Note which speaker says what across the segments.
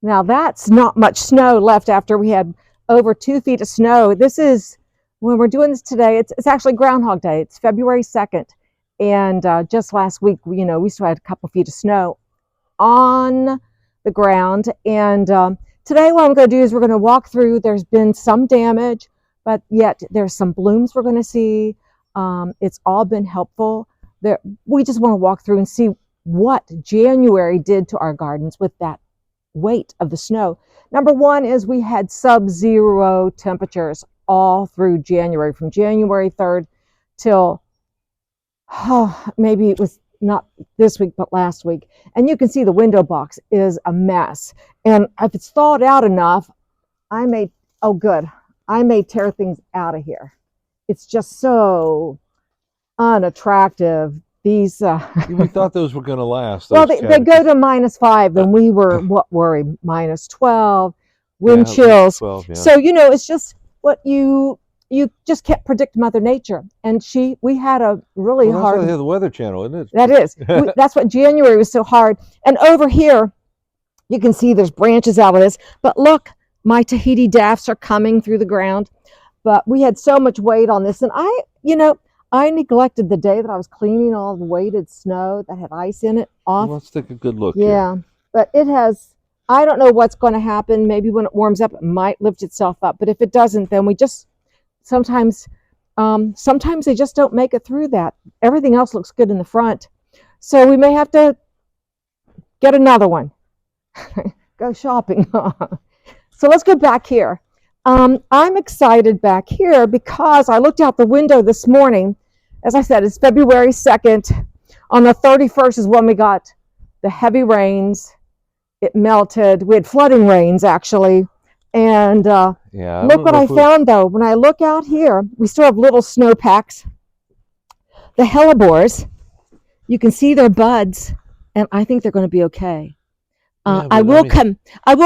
Speaker 1: Now that's not much snow left after we had over 2 feet of snow. This is, when we're doing this today, it's actually Groundhog Day. It's February 2nd. And just last week, we still had a couple feet of snow on the ground. And today what I'm going to do is we're going to walk through. There's been some damage, but yet there's some blooms we're going to see. It's all been helpful. We just want to walk through and see what January did to our gardens with that weight of the snow. Number one is we had sub-zero temperatures all through January, from January 3rd till maybe it was not this week, but last week. And you can see the window box is a mess. And if it's thawed out enough, I may tear things out of here. It's just so unattractive. These
Speaker 2: we thought those were going to last.
Speaker 1: Well, they go to -5, and we were -12, wind chills. 12, yeah. So it's just what you just can't predict Mother Nature. And we had a really hard.
Speaker 2: That's why they have the Weather Channel, isn't it?
Speaker 1: That is. That's what January was so hard. And over here, you can see there's branches out of this. But look, my Tahiti daffs are coming through the ground. But we had so much weight on this, and I neglected the day that I was cleaning all the weighted snow that had ice in it off.
Speaker 2: Well, let's take a good look.
Speaker 1: Yeah, but it has. I don't know what's going to happen. Maybe when it warms up, it might lift itself up. But if it doesn't, then we just sometimes they just don't make it through that. Everything else looks good in the front, so we may have to get another one. Go shopping. So let's go back here. I'm excited back here because I looked out the window this morning. As I said, it's February 2nd. On the 31st is when we got the heavy rains. It melted. We had flooding rains, actually. And look what I found, though. When I look out here, we still have little snowpacks. The hellebores, you can see their buds, and I think they're going to be okay. I will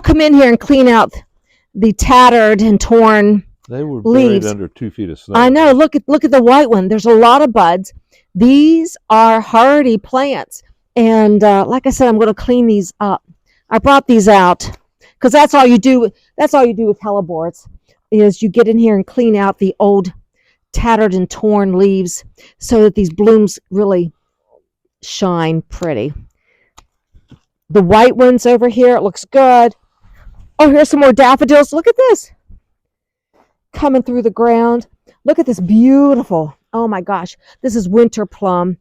Speaker 1: come in here and clean out the tattered and torn
Speaker 2: They were buried under 2 feet of snow.
Speaker 1: I know. Look at the white one. There's a lot of buds. These are hardy plants, and like I said, I'm going to clean these up. I brought these out because that's all you do. That's all you do with hellebores, is you get in here and clean out the old tattered and torn leaves so that these blooms really shine pretty. The white ones over here, it looks good. Oh, here's some more daffodils. Look at this. Coming through the ground. Look at this beautiful. Oh my gosh. This is winter plum.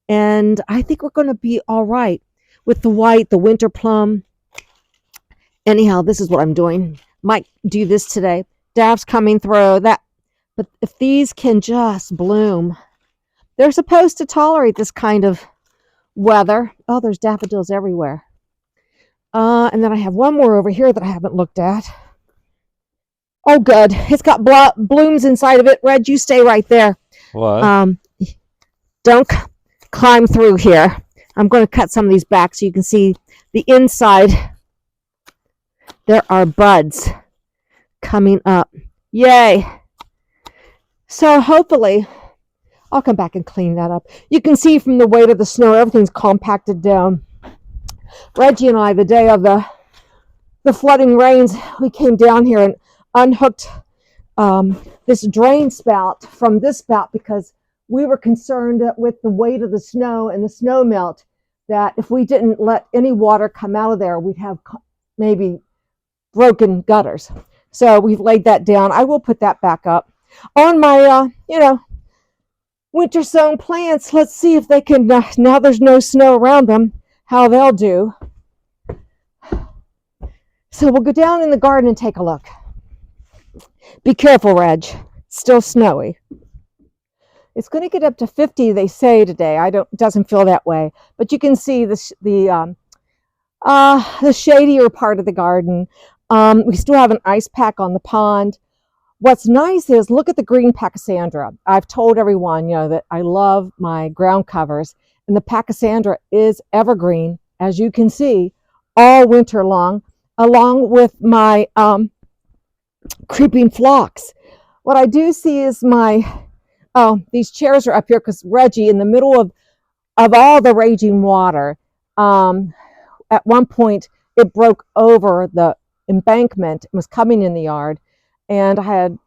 Speaker 1: And I think we're going to be all right with the white, the winter plum. Anyhow, this is what I'm doing. Might do this today. Daff's coming through that. But if these can just bloom, they're supposed to tolerate this kind of weather. Oh, there's daffodils everywhere. And then I have one more over here that I haven't looked at. Oh, good. It's got blooms inside of it. Red, you stay right there.
Speaker 2: What?
Speaker 1: Don't climb through here. I'm going to cut some of these back so you can see the inside. There are buds coming up. Yay. So hopefully, I'll come back and clean that up. You can see from the weight of the snow, everything's compacted down. Reggie and I, the day of the flooding rains, we came down here and unhooked this drain spout from this spout because we were concerned that with the weight of the snow and the snow melt, that if we didn't let any water come out of there, we'd have maybe broken gutters. So we've laid that down. I will put that back up. On my, winter sown plants, let's see if they can, now there's no snow around them, how they'll do. So we'll go down in the garden and take a look. Be careful, Reg. It's still snowy. It's going to get up to 50, they say today. Doesn't feel that way, but you can see the shadier part of the garden. We still have an ice pack on the pond. What's nice is look at the green Pachysandra. I've told everyone, that I love my ground covers, and the Pachysandra is evergreen, as you can see, all winter long, along with my creeping phlox. What I do see is these chairs are up here because Reggie, in the middle of all the raging water, at one point it broke over the embankment and was coming in the yard. And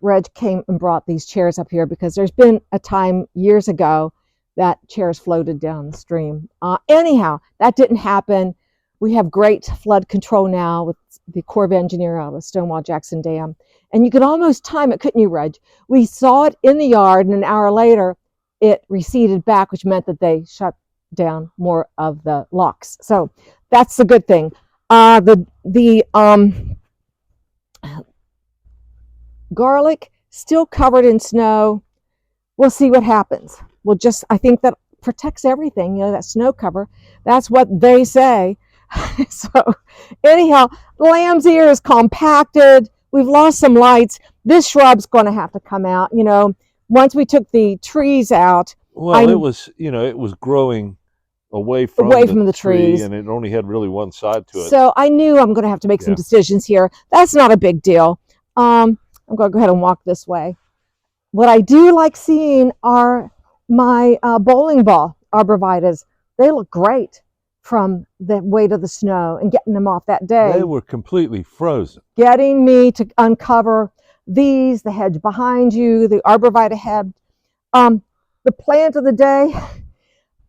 Speaker 1: Reg came and brought these chairs up here because there's been a time years ago that chairs floated down the stream. Anyhow, that didn't happen. We have great flood control now with the Corps of Engineers out of Stonewall Jackson Dam. And you could almost time it, couldn't you, Reg? We saw it in the yard, and an hour later, it receded back, which meant that they shut down more of the locks. So that's the good thing. The garlic still covered in snow. We'll see what happens. I think that protects everything, that snow cover. That's what they say. So anyhow, the lamb's ear is compacted. We've lost some lights. This shrub's going to have to come out. Once we took the trees out.
Speaker 2: Well, it was growing away from the trees, and it only had really one side to it.
Speaker 1: So I knew I'm going to have to make some decisions here. That's not a big deal. I'm going to go ahead and walk this way. What I do like seeing are my bowling ball arborvitaes. They look great from the weight of the snow and getting them off that day.
Speaker 2: They were completely frozen.
Speaker 1: Getting me to uncover these, the hedge behind you, the arborvitae hedge. The plant of the day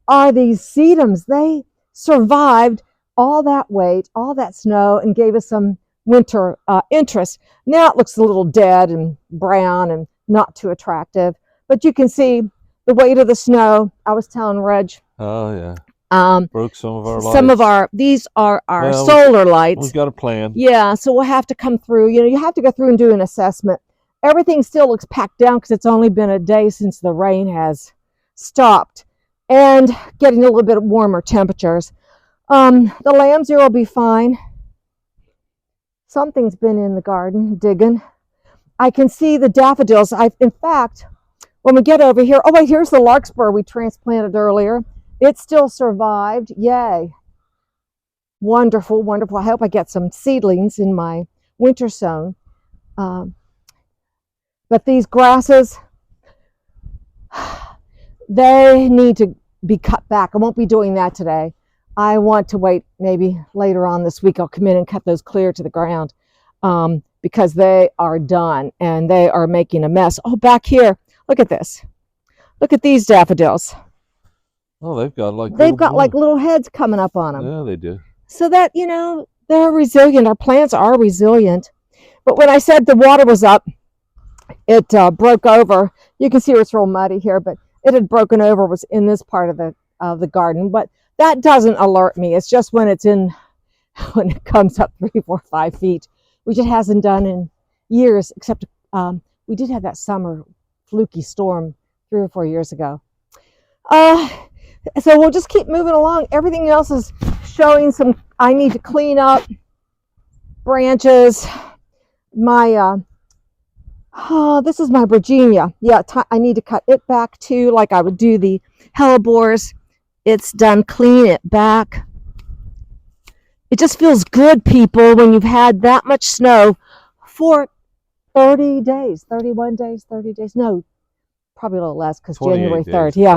Speaker 1: are these sedums. They survived all that weight, all that snow, and gave us some winter interest. Now it looks a little dead and brown and not too attractive, but you can see the weight of the snow. I was telling Reg.
Speaker 2: Oh yeah. Broke some of our lights.
Speaker 1: These are our solar lights.
Speaker 2: We've got a plan.
Speaker 1: Yeah, so we'll have to come through. You have to go through and do an assessment. Everything still looks packed down because it's only been a day since the rain has stopped and getting a little bit warmer temperatures. The lamb's ear will be fine. Something's been in the garden digging. I can see the daffodils. In fact, when we get over here, oh wait, here's the larkspur we transplanted earlier. It still survived. Yay. Wonderful, wonderful. I hope I get some seedlings in my winter sown. But these grasses, they need to be cut back. I won't be doing that today. I want to wait maybe later on this week. I'll come in and cut those clear to the ground because they are done and they are making a mess. Oh, back here, look at this. Look at these daffodils.
Speaker 2: Oh, they've got
Speaker 1: like little heads coming up on them.
Speaker 2: Yeah, they do.
Speaker 1: So that, they're resilient. Our plants are resilient. But when I said the water was up, it broke over. You can see it's real muddy here, but it had broken over, was in this part of the garden. But that doesn't alert me. It's just when it comes up 3, 4, 5 feet, which it hasn't done in years, except we did have that summer fluky storm 3 or 4 years ago. So we'll just keep moving along. Everything else is showing I need to clean up branches. This is my Virginia. Yeah, I need to cut it back too, like I would do the hellebores. It's done. Clean it back. It just feels good, people, when you've had that much snow for 30 days, 31 days, 30 days. No, probably a little less because January 3rd. Yeah.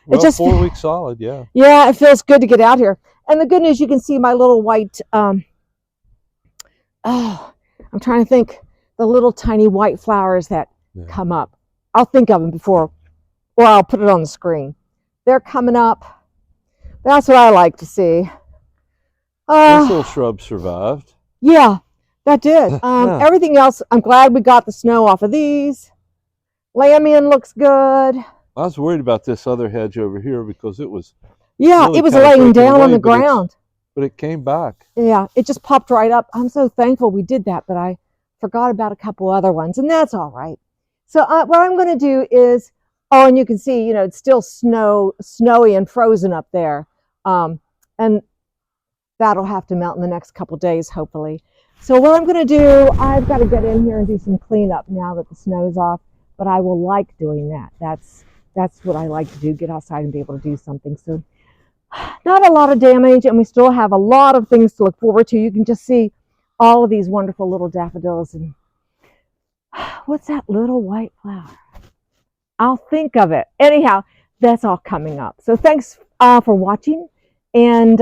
Speaker 2: Well, 4 weeks solid, yeah.
Speaker 1: Yeah, it feels good to get out here. And the good news, you can see my little white, I'm trying to think, the little tiny white flowers that come up. I'll think of them before, or I'll put it on the screen. They're coming up. That's what I like to see.
Speaker 2: This little shrub survived.
Speaker 1: Yeah, that did. Everything else, I'm glad we got the snow off of these. Lamian looks good.
Speaker 2: I was worried about this other hedge over here because it was
Speaker 1: it was laying down on the ground.
Speaker 2: But it came back.
Speaker 1: Yeah, it just popped right up. I'm so thankful we did that, but I forgot about a couple other ones, and that's all right. So what I'm going to do is, and you can see, it's still snowy and frozen up there, and that'll have to melt in the next couple days, hopefully. So what I'm going to do, I've got to get in here and do some cleanup now that the snow's off, but I will like doing that. That's what I like to do, get outside and be able to do something. So not a lot of damage, and we still have a lot of things to look forward to. You can just see all of these wonderful little daffodils. And what's that little white flower? I'll think of it. Anyhow, that's all coming up. So thanks for watching, and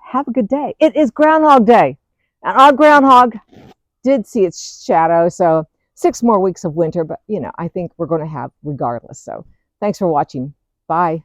Speaker 1: have a good day. It is Groundhog Day, and our groundhog did see its shadow, so 6 more weeks of winter, but I think we're going to have regardless. So thanks for watching. Bye.